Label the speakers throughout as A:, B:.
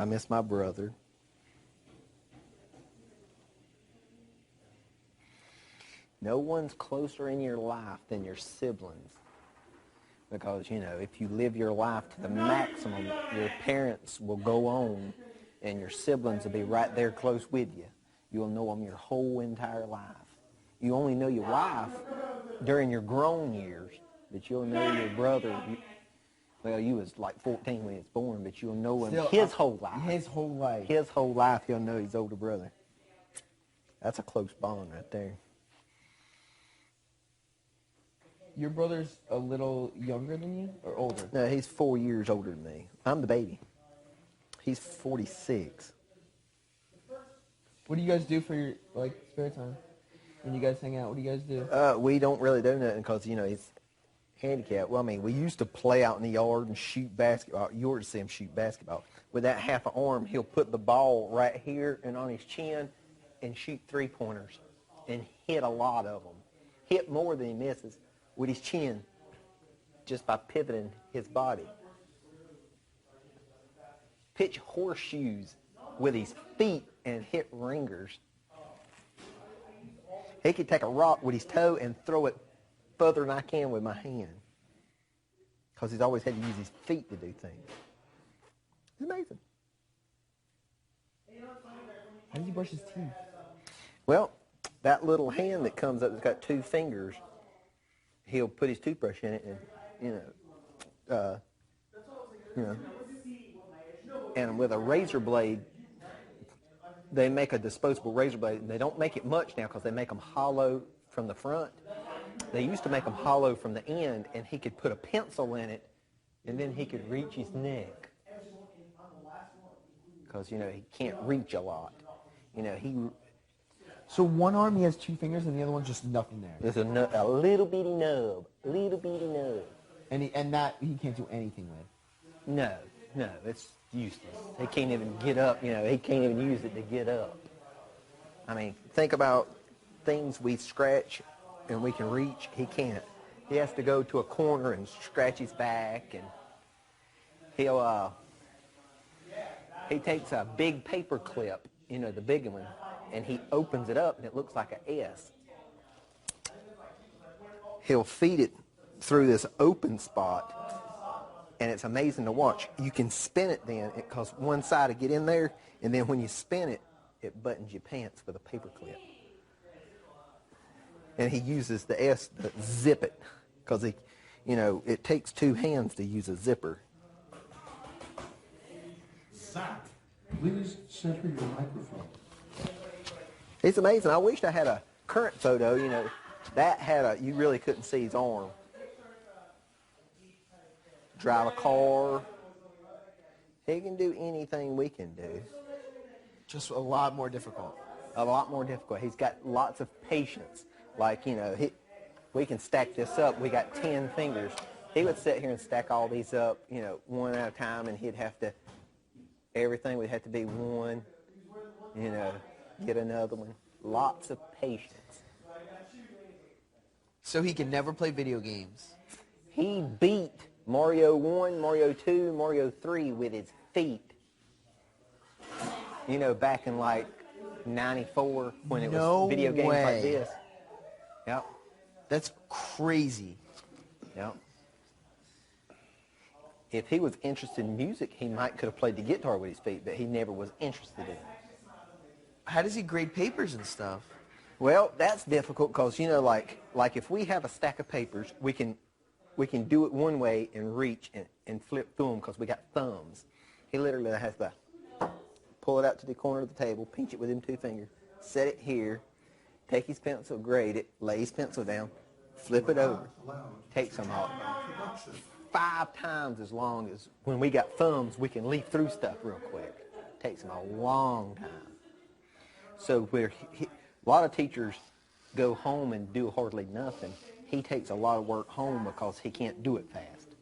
A: I miss my brother. No one's closer in your life than your siblings. Because, you know, if you live your life to the maximum, your parents will go on and your siblings will be right there close with you. You'll know them your whole entire life. You only know your wife during your grown years, but you'll know your brother. Well, you was like 14 when he was born, but you'll know him his whole life.
B: His whole life.
A: His whole life, you'll know his older brother. That's a close bond right there.
B: Your brother's a little younger than you, or older?
A: No, he's 4 years older than me. I'm the baby. He's 46.
B: What do you guys do for your, like, spare time? When you guys hang out, what do you guys do?
A: We don't really do nothing because, you know, he's handicapped. Well, I mean, we used to play out in the yard and shoot basketball. You ought to see him shoot basketball. With that half an arm, he'll put the ball right here and on his chin and shoot three-pointers and hit a lot of them. Hit more than he misses with his chin just by pivoting his body. Pitch horseshoes with his feet and hit ringers. He could take a rock with his toe and throw it further than I can with my hand. Because he's always had to use his feet to do things. It's amazing.
B: How does he brush his teeth?
A: Well, that little hand that comes up that's got two fingers, he'll put his toothbrush in it and, and with a razor blade, they make a disposable razor blade, and they don't make it much now because they make them hollow from the front. They used to make them hollow from the end, and he could put a pencil in it, and then he could reach his neck. Because, you know, he can't reach a lot. You know,
B: So one arm he has two fingers, and the other one's just nothing there.
A: There's a little bitty nub,
B: And that he can't do anything with.
A: No, it's useless. He can't even get up, you know, he can't even use it to get up. I mean, think about things we scratch and we can reach. He can't. He has to go to a corner and scratch his back, and he takes a big paper clip, you know, the big one, and he opens it up and it looks like an S. He'll feed it through this open spot, and it's amazing to watch. You can spin it then, because one side will get in there, and then when you spin it, it buttons your pants with a paper clip. And he uses the S to zip it, because it takes two hands to use a zipper.
C: Zach, please center your microphone.
A: It's amazing. I wished I had a current photo, you know. That had you really couldn't see his arm. Drive a car. He can do anything we can do.
B: Just a lot more difficult.
A: A lot more difficult. He's got lots of patience. Like, you know, we can stack this up. We got 10 fingers. He would sit here and stack all these up, you know, one at a time, and he'd have to, everything would have to be one, you know, get another one. Lots of patience.
B: So he can never play video games.
A: He beat Mario 1, Mario 2, Mario 3 with his feet. You know, back in like 94 when it was video games like this. Yep.
B: That's crazy.
A: Yep. If he was interested in music, he could have played the guitar with his feet, but he never was interested in it.
B: How does he grade papers and stuff?
A: Well, that's difficult because, you know, like if we have a stack of papers, we can do it one way and reach and flip through them because we got thumbs. He literally has to pull it out to the corner of the table, pinch it with him 2 fingers, set it here, take his pencil, grade it, lay his pencil down, flip it over. Takes him 5 times as long as when we got thumbs, we can leaf through stuff real quick. Takes him a long time. So a lot of teachers go home and do hardly nothing. He takes a lot of work home because he can't do it fast.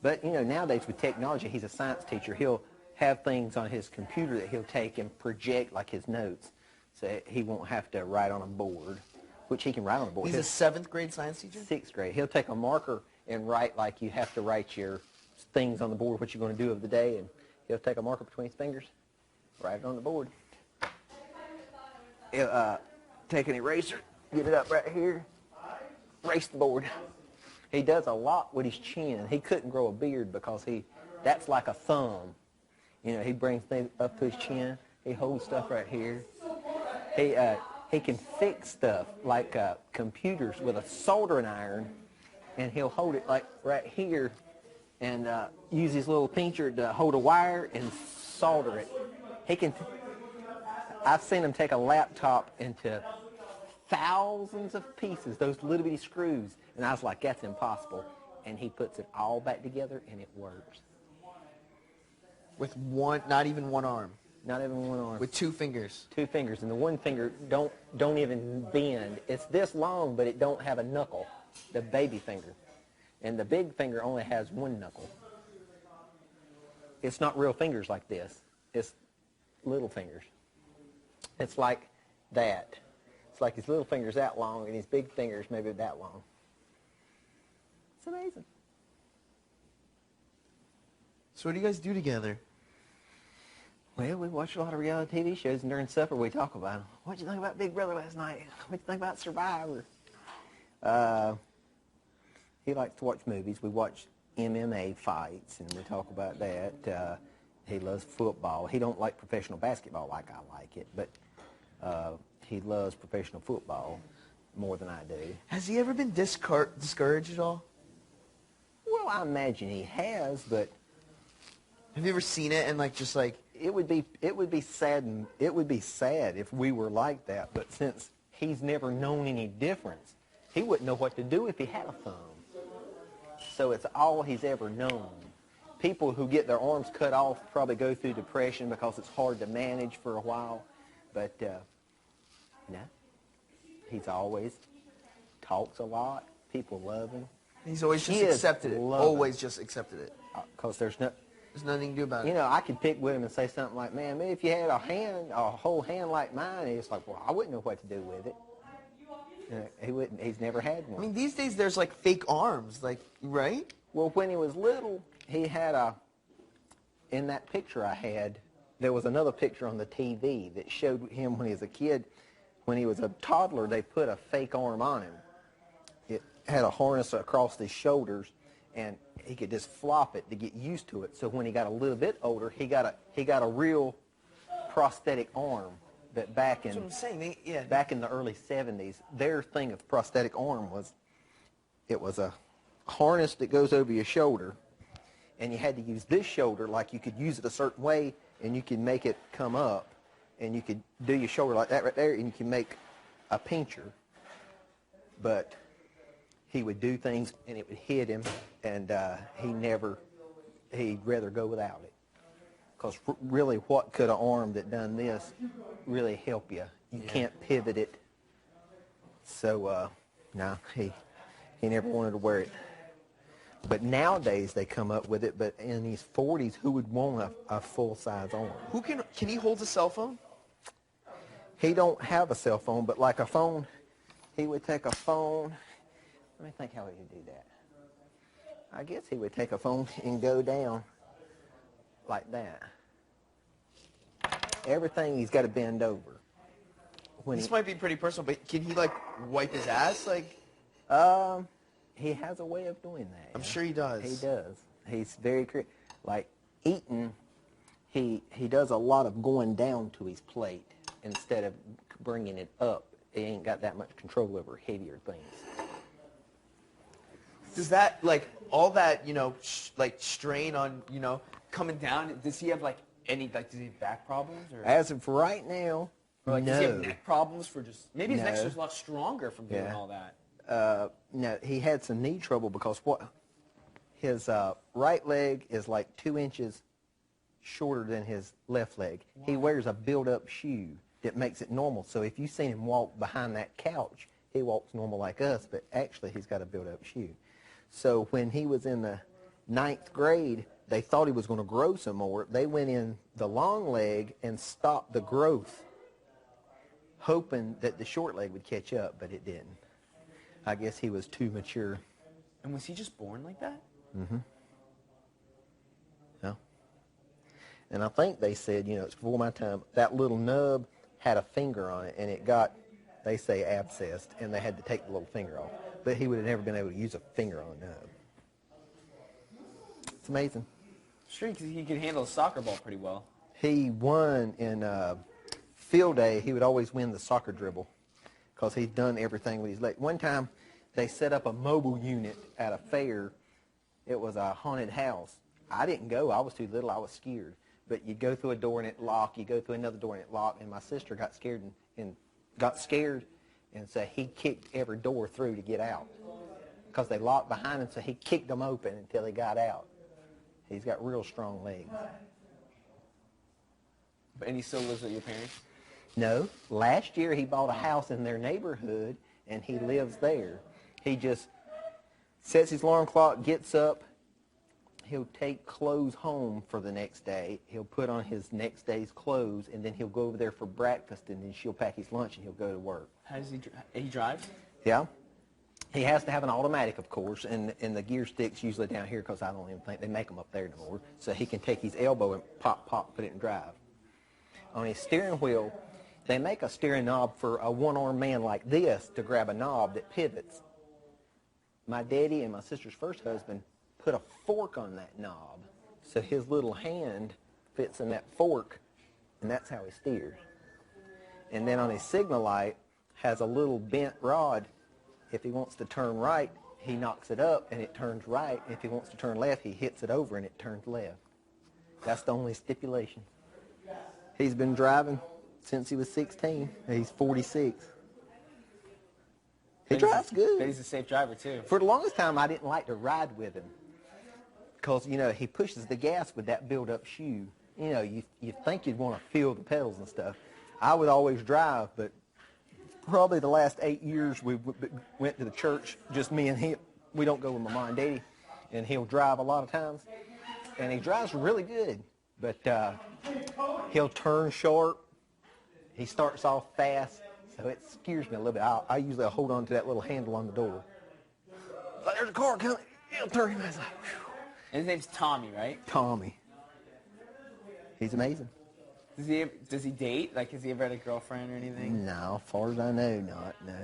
A: But, you know, nowadays with technology, he's a science teacher. He'll have things on his computer that he'll take and project like his notes. So he won't have to write on a board, which he can write on a board.
B: He's a 7th grade science teacher?
A: 6th grade. He'll take a marker and write like you have to write your things on the board, what you're going to do of the day, and He'll take a marker between his fingers, write it on the board. He'll take an eraser, get it up right here, erase the board. He does a lot with his chin. He couldn't grow a beard because that's like a thumb. You know, he brings things up to his chin. He holds stuff right here. He can fix stuff like computers with a soldering iron, and he'll hold it like right here and use his little pincher to hold a wire and solder it. I've seen him take a laptop into thousands of pieces, those little bitty screws, and I was like, that's impossible. And he puts it all back together, and it works.
B: With not even one arm.
A: Not even one arm.
B: With 2 fingers.
A: 2 fingers, and the one finger don't even bend. It's this long, but it don't have a knuckle, the baby finger. And the big finger only has 1 knuckle. It's not real fingers like this. It's little fingers. It's like that. It's like his little finger's that long, and his big finger's maybe that long. It's amazing.
B: So what do you guys do together?
A: Well, we watch a lot of reality TV shows, and during supper we talk about them. What did you think about Big Brother last night? What did you think about Survivor? He likes to watch movies. We watch MMA fights, and we talk about that. He loves football. He don't like professional basketball like I like it, but he loves professional football more than I do.
B: Has he ever been discouraged at all?
A: Well, I imagine he has, but
B: have you ever seen it and just like
A: it would be sad if we were like that, but since he's never known any difference, he wouldn't know what to do if he had a thumb. So it's all he's ever known. People who get their arms cut off probably go through depression because it's hard to manage for a while, but no, he's always talks a lot. People love him.
B: He's always just accepted it. Always just accepted it.
A: Because there's
B: nothing to do about it.
A: You know, I could pick with him and say something like, man, maybe if you had a whole hand like mine, it's like, well, I wouldn't know what to do with it. He wouldn't. He's never had one.
B: I mean, these days there's like fake arms, right?
A: Well, when he was little, he had in that picture I had, there was another picture on the TV that showed him when he was a kid. When he was a toddler, they put a fake arm on him. It had a harness across his shoulders, and he could just flop it to get used to it. So when he got a little bit older, he got a real prosthetic arm. That back in the early 70s, their thing of prosthetic arm was a harness that goes over your shoulder, and you had to use this shoulder like you could use it a certain way, and you could make it come up, and you could do your shoulder like that right there, and you can make a pincher. But he would do things, and it would hit him, and he'd rather go without it. Because really, what could an arm that done this really help you? You can't pivot it. So, no, he never wanted to wear it. But nowadays they come up with it. But in his 40s, who would want a full-size arm?
B: Who can he hold a cell phone?
A: He don't have a cell phone, but like a phone, he would take a phone. Let me think how he would do that. I guess he would take a phone and go down like that. Everything he's got to bend over.
B: This might be pretty personal, but can he wipe his ass?
A: He has a way of doing that.
B: I'm sure he does.
A: He does. He's very creative. Like eating, he does a lot of going down to his plate instead of bringing it up. He ain't got that much control over heavier things.
B: Does that all that strain on coming down? Does he have any does he have back problems? Or?
A: As of right now,
B: or
A: no.
B: Does he have neck problems for just maybe his neck's just a lot stronger from doing all that?
A: No, he had some knee trouble because his right leg is 2 inches shorter than his left leg. Wow. He wears a built-up shoe that makes it normal. So if you've seen him walk behind that couch, he walks normal like us, but actually he's got a built-up shoe. So when he was in the 9th grade, they thought he was going to grow some more. They went in the long leg and stopped the growth, hoping that the short leg would catch up, but it didn't. I guess he was too mature.
B: And was he just born like that?
A: Mm-hmm. No. And I think they said, you know, it's before my time, that little nub had a finger on it, and it got, they say, abscessed, and they had to take the little finger off. But he would have never been able to use a finger on a nub. It's amazing.
B: Sure, because he could handle a soccer ball pretty well.
A: He won in field day. He would always win the soccer dribble because he's done everything with his leg. One time, they set up a mobile unit at a fair. It was a haunted house. I didn't go. I was too little. I was scared. But you go through a door and it locked. You go through another door and it locked. And my sister got scared and so he kicked every door through to get out because they locked behind him. So he kicked them open until he got out. He's got real strong legs.
B: And he still lives with your parents?
A: No. Last year he bought a house in their neighborhood and he lives there. He just sets his alarm clock, gets up. He'll take clothes home for the next day. He'll put on his next day's clothes, and then he'll go over there for breakfast, and then she'll pack his lunch, and he'll go to work.
B: How does he drives?
A: Yeah. He has to have an automatic, of course, and the gear stick's usually down here because I don't even think they make them up there anymore. So he can take his elbow and pop, put it in drive. On his steering wheel, they make a steering knob for a one-armed man like this to grab a knob that pivots. My daddy and my sister's first husband put a fork on that knob so his little hand fits in that fork, and that's how he steers. And then on his signal light has a little bent rod. If he wants to turn right, he knocks it up and it turns right. If he wants to turn left, he hits it over and it turns left. That's the only stipulation. He's been driving since he was 16. He's 46. He drives good.
B: But he's a safe driver, too.
A: For the longest time, I didn't like to ride with him because, you know, he pushes the gas with that built-up shoe. You know, you think you'd want to feel the pedals and stuff. I would always drive, but probably the last 8 years we went to the church, just me and him. We don't go with my mom and daddy, and he'll drive a lot of times. And he drives really good, but he'll turn sharp. He starts off fast, so it scares me a little bit. I usually hold on to that little handle on the door. Like, there's a car coming. He'll turn him. I was like, whew.
B: And his name's Tommy, right?
A: Tommy. He's amazing.
B: Does he date? Like, has he ever had a girlfriend or anything?
A: No, as far as I know, not, no.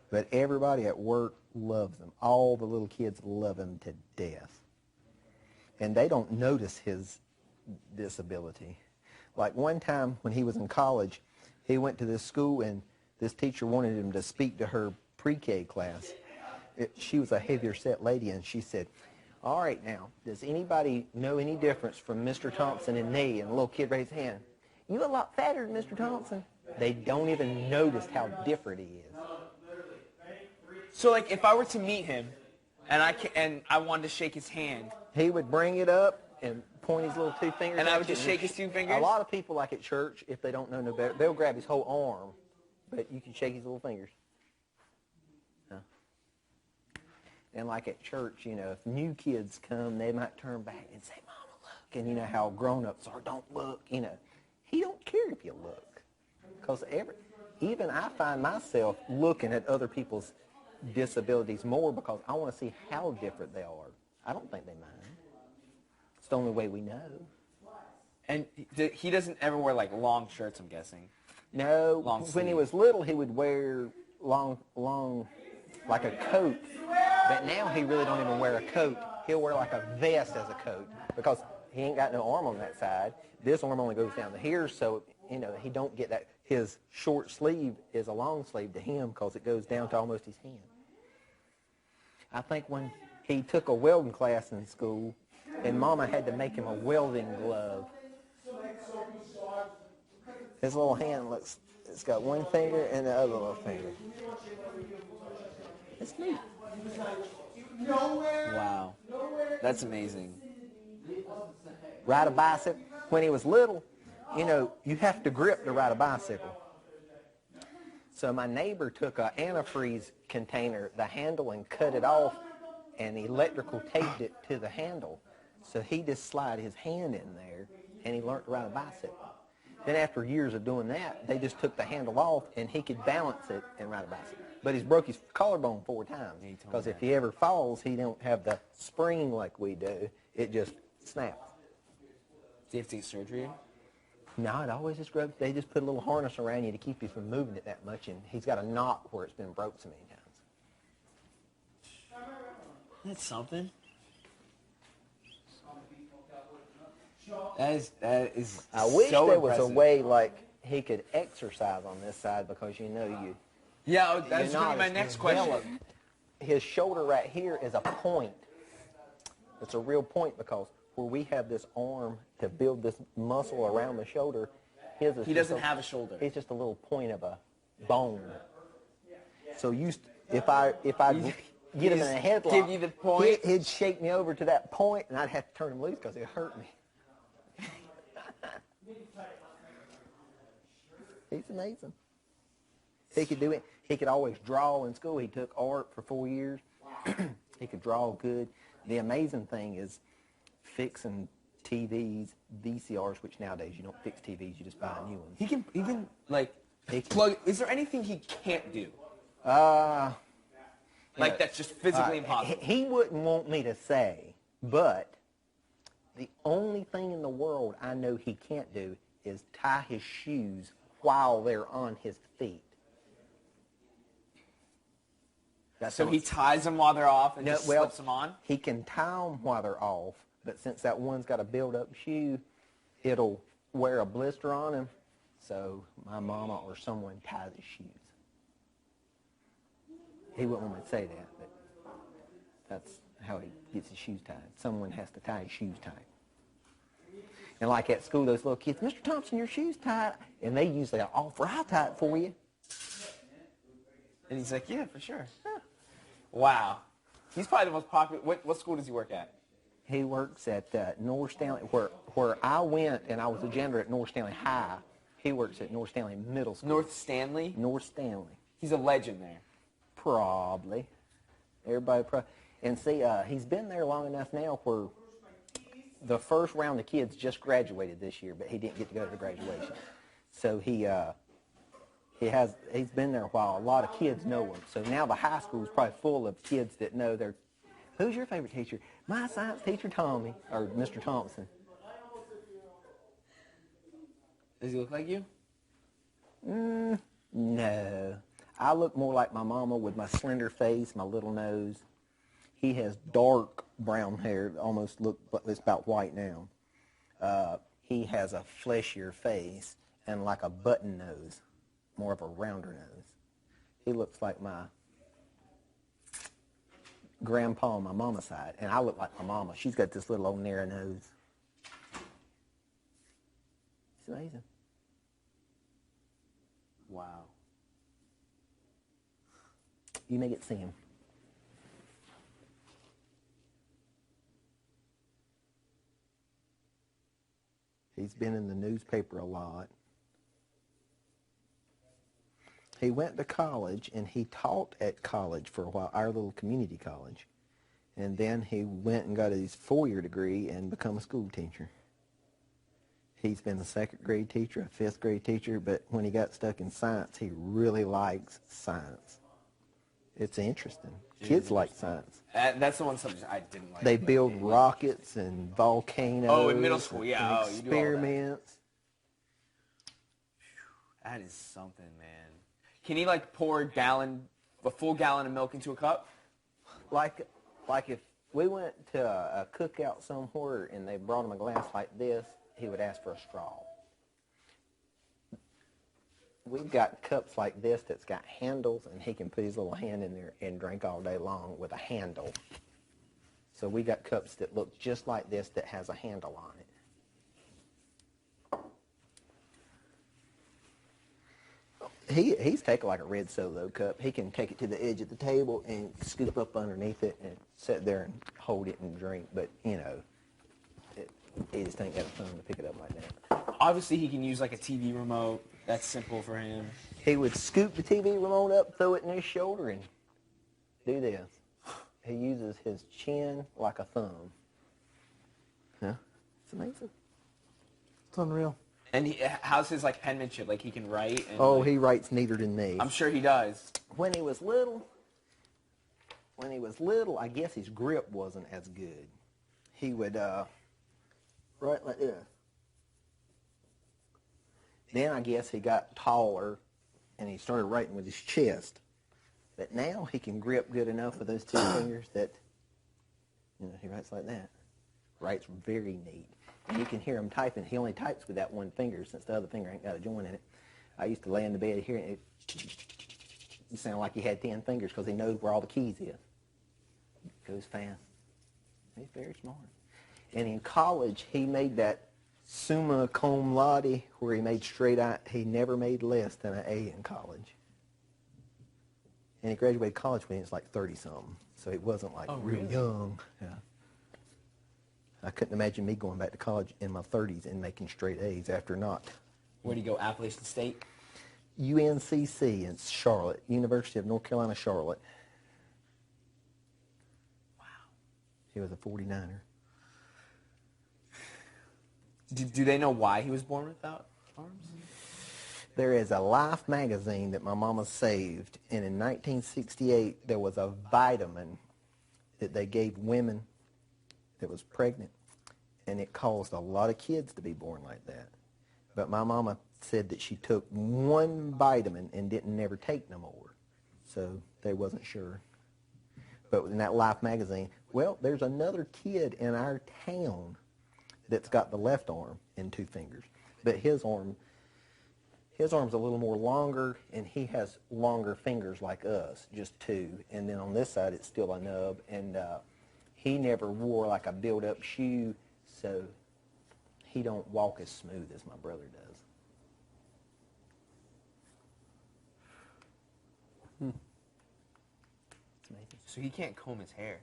A: But everybody at work loves him. All the little kids love him to death. And they don't notice his disability. Like one time when he was in college, he went to this school and this teacher wanted him to speak to her pre-K class. She was a heavier set lady, and she said, all right now, does anybody know any difference from Mr. Thompson and me? And the little kid raised his hand. You a lot fatter than Mr. Thompson. They don't even notice how different he is.
B: So, like, if I were to meet him and I wanted to shake his hand.
A: He would bring it up and point his little two fingers.
B: And I would just shake his two fingers?
A: A lot of people, like at church, if they don't know no better, they'll grab his whole arm, but you can shake his little fingers. And like at church, you know, if new kids come, they might turn back and say, Mama, look. And you know how grown-ups are, don't look, you know. He don't care if you look. Because even I find myself looking at other people's disabilities more because I want to see how different they are. I don't think they mind. It's the only way we know.
B: And he doesn't ever wear, like, long shirts, I'm guessing.
A: No.
B: Long
A: when
B: sleeve.
A: he was little, he would wear long, like a coat. But now he really don't even wear a coat. He'll wear like a vest as a coat because he ain't got no arm on that side. This arm only goes down to here, so, you know, he don't get that. His short sleeve is a long sleeve to him because it goes down to almost his hand. I think when he took a welding class in school, and Mama had to make him a welding glove. His little hand looks, it's got one finger and the other little finger. It's neat.
B: Wow. That's amazing.
A: Ride a bicycle. When he was little, you know, you have to grip to ride a bicycle. So my neighbor took an antifreeze container, the handle, and cut it off and electrical taped it to the handle. So he just slid his hand in there and he learned to ride a bicycle. Then after years of doing that, they just took the handle off and he could balance it and ride a bicycle. But he's broke his collarbone 4 times because if he ever falls, he don't have the spring like we do. It just snaps.
B: Do you have to get surgery?
A: No, it always just grows. They just put a little harness around you to keep you from moving it that much, and he's got a knot where it's been broke so many times.
B: That's something. That is.
A: I wish
B: so
A: there was a
B: impressive.
A: way like he could exercise on this side because
B: Yeah, that's
A: you're
B: gonna
A: not
B: be my
A: as
B: next
A: developed.
B: question.
A: His shoulder right here is a point. It's a real point because where we have this arm to build this muscle around the shoulder, his is
B: He
A: just
B: doesn't have a shoulder.
A: It's just a little point of a bone. So if I get him in a headlock,
B: give you the point?
A: he'd shake me over to that point, and I'd have to turn him loose because it hurt me. He's amazing. He could do it. He could always draw in school. He took art for 4 years. He could draw good. The amazing thing is fixing TVs, VCRs, which nowadays you don't fix TVs, you just buy new ones.
B: He can like
A: He can-
B: plug. Is there anything he can't do? Like that's just physically impossible.
A: He wouldn't want me to say, but the only thing in the world I know he can't do is tie his shoes while they're on his feet.
B: So he ties them while they're off and just slips them on?
A: He can tie them while they're off, but since that one's got a build-up shoe, it'll wear a blister on him. So my mama or someone ties his shoes. He wouldn't want me to say that, but that's how he gets his shoes tied. Someone has to tie his shoes tight. And like at school, those little kids, Mr. Thompson, your shoes tied. And they usually offer, I'll tie it for you.
B: And he's like, yeah, for sure. Huh. Wow. He's probably the most popular. What school does he work at?
A: He works at North Stanley, where I went, and I was a janitor at North Stanley High. He works at North Stanley Middle School.
B: North Stanley?
A: North Stanley.
B: He's a legend there.
A: Probably. And see, he's been there long enough now where the first round of kids just graduated this year, but he didn't get to go to the graduation. So he's been there a while. A lot of kids know him. So now the high school is probably full of kids that know their. Who's your favorite teacher? My science teacher, Tommy, or Mr. Thompson.
B: Does he look like you?
A: No. I look more like my mama with my slender face, my little nose. He has dark brown hair, almost it's about white now. He has a fleshier face and like a button nose, more of a rounder nose. He looks like my grandpa on my mama's side, and I look like my mama. She's got this little old narrow nose. It's amazing.
B: Wow.
A: You may get to see him. He's been in the newspaper a lot. He went to college, and he taught at college for a while, our little community college. And then he went and got his 4-year degree and become a school teacher. He's been a second grade teacher, a fifth grade teacher, but when he got stuck in science, he really likes science. It's interesting. Kids like science.
B: That's the one subject I didn't like.
A: They build rockets and volcanoes.
B: Oh, in middle school,
A: and
B: yeah. Oh, you do all that.
A: experiments.
B: That is something, man. Can he like pour a full gallon of milk into a cup?
A: Like if we went to a cookout somewhere and they brought him a glass like this, he would ask for a straw. We've got cups like this that's got handles, and he can put his little hand in there and drink all day long with a handle. So we got cups that look just like this that has a handle on it. He's taken like a red Solo cup. He can take it to the edge of the table and scoop up underneath it and sit there and hold it and drink. But, you know, he just ain't got a thumb to pick it up like that.
B: Obviously, he can use like a TV remote. That's simple for him.
A: He would scoop the TV remote up, throw it in his shoulder, and do this. He uses his chin like a thumb. Yeah, it's amazing. It's unreal.
B: And how's his like penmanship? Like he can write? And,
A: Oh, he writes neater than me.
B: I'm sure he does.
A: When he was little, I guess his grip wasn't as good. He would, right like this. Then I guess he got taller, and he started writing with his chest. But now he can grip good enough with those two fingers that, he writes like that. Writes very neat. And you can hear him typing. He only types with that one finger since the other finger ain't got a joint in it. I used to lay in the bed here, and it sounded like he had 10 fingers because he knows where all the keys is. Goes fast. He's very smart. And in college, he made that summa cum laude where he made straight A. He never made less than an A in college. And he graduated college when he was like 30-something. So he wasn't like real young. Yeah. I couldn't imagine me going back to college in my 30s and making straight A's after not.
B: Where do you go, Appalachian State?
A: UNCC in Charlotte, University of North Carolina, Charlotte. Wow. He was a 49er.
B: Do they know why he was born without arms?
A: There is a Life magazine that my mama saved, and in 1968 there was a vitamin that they gave women that was pregnant, and it caused a lot of kids to be born like that. But my mama said that she took one vitamin and didn't never take no more, so they wasn't sure. But in that Life magazine, well, there's another kid in our town that's got the left arm and 2 fingers, but his arm's a little more longer, and he has longer fingers like us, just 2. And then on this side, it's still a nub. And he never wore like a built-up shoe, so he don't walk as smooth as my brother does. It's amazing.
B: So he can't comb his hair.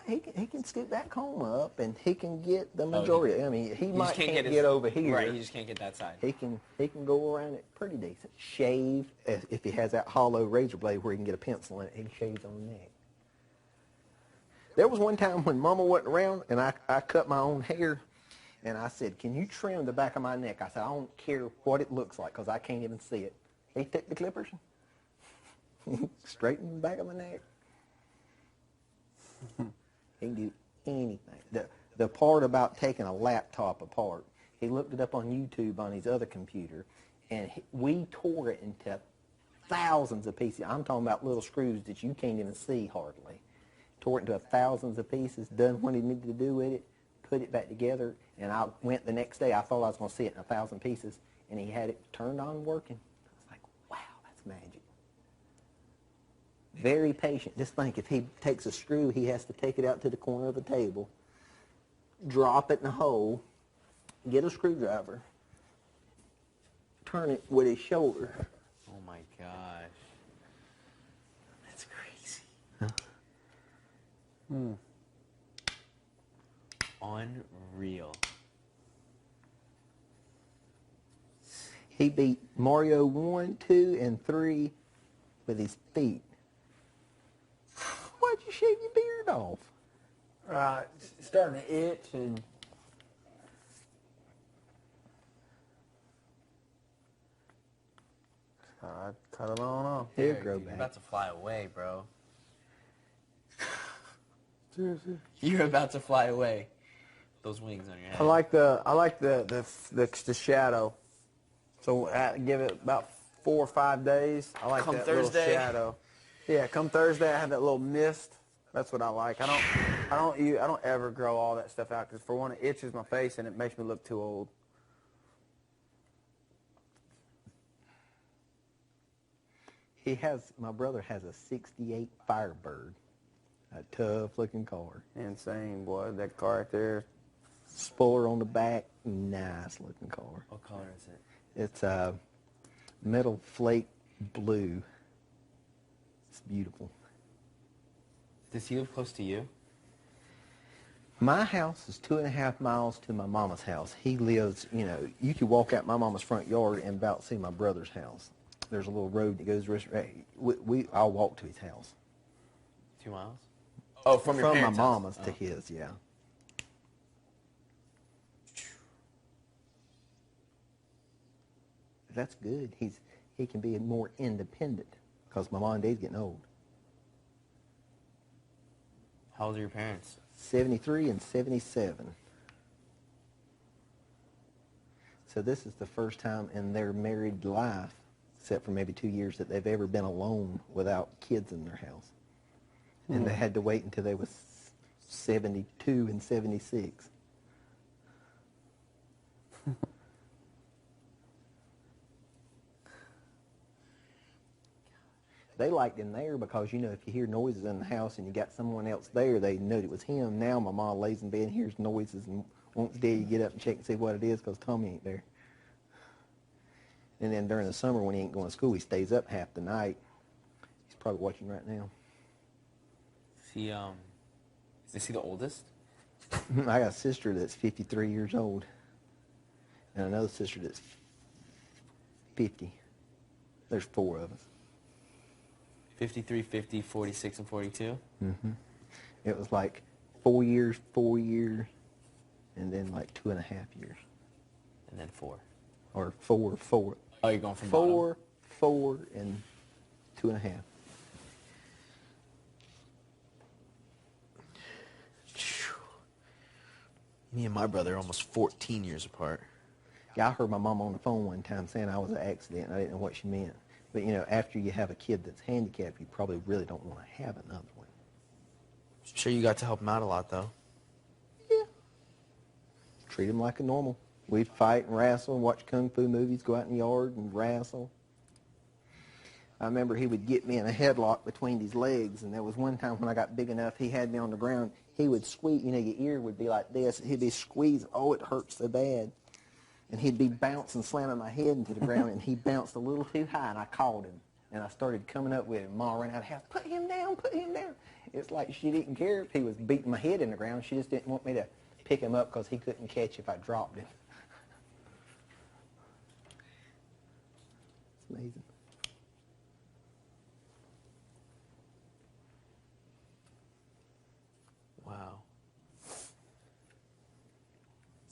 A: He can scoop that comb up, and he can get the majority. I mean, he might can't get over here.
B: Right, he just can't get that side.
A: He can go around it pretty decent. Shave, if he has that hollow razor blade where he can get a pencil in it, he shaves on the neck. There was one time when Mama wasn't around, and I cut my own hair, and I said, "Can you trim the back of my neck?" I said, "I don't care what it looks like because I can't even see it." He took the clippers, straightened the back of my neck. He can do anything. The part about taking a laptop apart, he looked it up on YouTube on his other computer, and we tore it into thousands of pieces. I'm talking about little screws that you can't even see hardly. Tore it into thousands of pieces, done what he needed to do with it, put it back together, and I went the next day. I thought I was going to see it in 1,000 pieces, and he had it turned on working. I was like, wow, that's magic. Very patient. Just think, if he takes a screw, he has to take it out to the corner of the table, drop it in a hole, get a screwdriver, turn it with his shoulder.
B: Oh my gosh.
A: That's crazy. Huh?
B: Unreal.
A: He beat Mario 1, 2, and 3 with his feet. Why'd you shave your beard off?
D: It's starting to itch, and I cut it on off.
A: Hair grow
B: You're
A: back.
B: about to fly away, bro.
D: Seriously.
B: You're about to fly away. Those wings on your head.
D: I like the shadow. So give it about 4 or 5 days. I like
B: Come
D: that
B: Thursday.
D: little shadow. Yeah, come Thursday, I have that little mist. That's what I like. I don't ever grow all that stuff out because for one, it itches my face and it makes me look too old.
A: My brother has a 68 Firebird. A tough looking car.
D: Insane, boy. That car right there.
A: Spoiler on the back, nice looking car.
B: What color is it?
A: It's a metal flake blue. It's beautiful.
B: Does he live close to you?
A: My house is 2.5 miles to my mama's house. He lives, you could walk out my mama's front yard and about see my brother's house. There's a little road that goes, I'll walk to his house.
B: 2 miles? Oh, from your
A: my
B: parents' house.
A: mama's to his, yeah. That's good. He can be more independent because my mom and dad's getting old.
B: How old are your parents?
A: 73 and 77. So this is the first time in their married life, except for maybe 2 years, that they've ever been alone without kids in their house. And they had to wait until they was 72 and 76. They liked him there because, you know, if you hear noises in the house and you got someone else there, they knew it was him. Now my mom lays in bed and hears noises and wants Daddy to get up and check and see what it is because Tommy ain't there. And then during the summer when he ain't going to school, he stays up half the night. He's probably watching right now.
B: Is he the oldest?
A: I got a sister that's 53 years old and another sister that's 50. There's 4 of us.
B: 53, 50, 46, and 42?
A: Mm-hmm. It was like 4 years, and then like 2.5 years.
B: And then 4.
A: Or 4.
B: Oh, you're going from
A: 4, 4, and 2.5.
B: Me and my brother are almost 14 years apart.
A: Yeah, I heard my mom on the phone one time saying I was an accident. I didn't know what she meant. But, you know, after you have a kid that's handicapped, you probably really don't want to have another one.
B: I'm sure you got to help him out a lot, though.
A: Yeah. Treat him like a normal. We'd fight and wrestle and watch kung fu movies, go out in the yard and wrestle. I remember he would get me in a headlock between his legs, and there was one time when I got big enough, he had me on the ground. He would squeeze, you know, your ear would be like this. He'd be squeezing. Oh, it hurts so bad. And he'd be bouncing, slamming my head into the ground, and he bounced a little too high, and I called him. And I started coming up with him. Ma ran out of the house, put him down, put him down. It's like she didn't care if he was beating my head in the ground. She just didn't want me to pick him up because he couldn't catch if I dropped him. It's amazing.
B: Wow.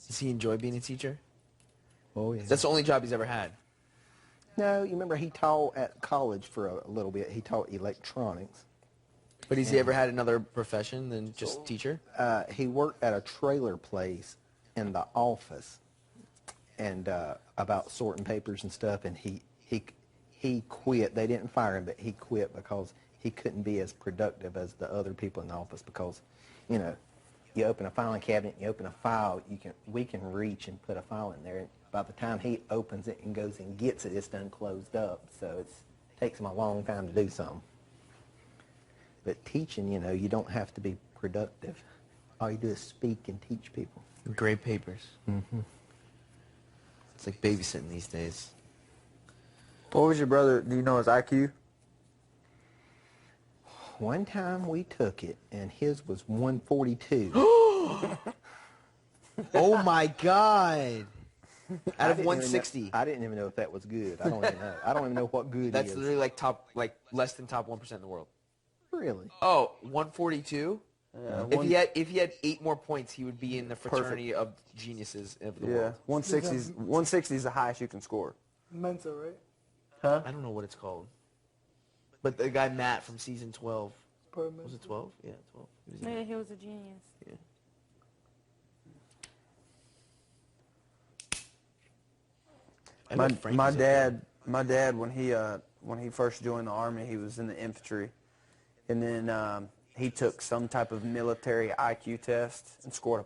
B: Does he enjoy being a teacher?
A: Oh, yeah.
B: That's the only job he's ever had.
A: No, you remember he taught at college for a little bit. He taught electronics.
B: But has he ever had another profession than just teacher?
A: He worked at a trailer place in the office and about sorting papers and stuff, and he quit. They didn't fire him, but he quit because he couldn't be as productive as the other people in the office because, you know, you open a filing cabinet, you open a file, we can reach and put a file in there. And by the time he opens it and goes and gets it, it's done closed up. So it takes him a long time to do something. But teaching, you know, you don't have to be productive. All you do is speak and teach people.
B: Grade papers.
A: Mm-hmm.
B: It's like babysitting these days.
D: What was your brother, do you know his IQ?
A: One time we took it, and his was 142.
B: Oh, my God. Out of 160.
A: I didn't even know if that was good. I don't even know. I don't even know what good
B: That's
A: is.
B: literally like less than top 1% in the world.
A: Really?
B: Oh, 142?
D: Yeah,
B: If he had 8 more points, he would be in the fraternity of geniuses of the world.
D: 160 is the highest you can score.
E: Mensa, right?
D: Huh?
B: I don't know what it's called. But the guy Matt from season 12. Was it 12? Yeah, 12.
F: Yeah, he was a genius.
B: Yeah.
D: My dad, when he first joined the Army, he was in the infantry, and then he took some type of military IQ test and scored a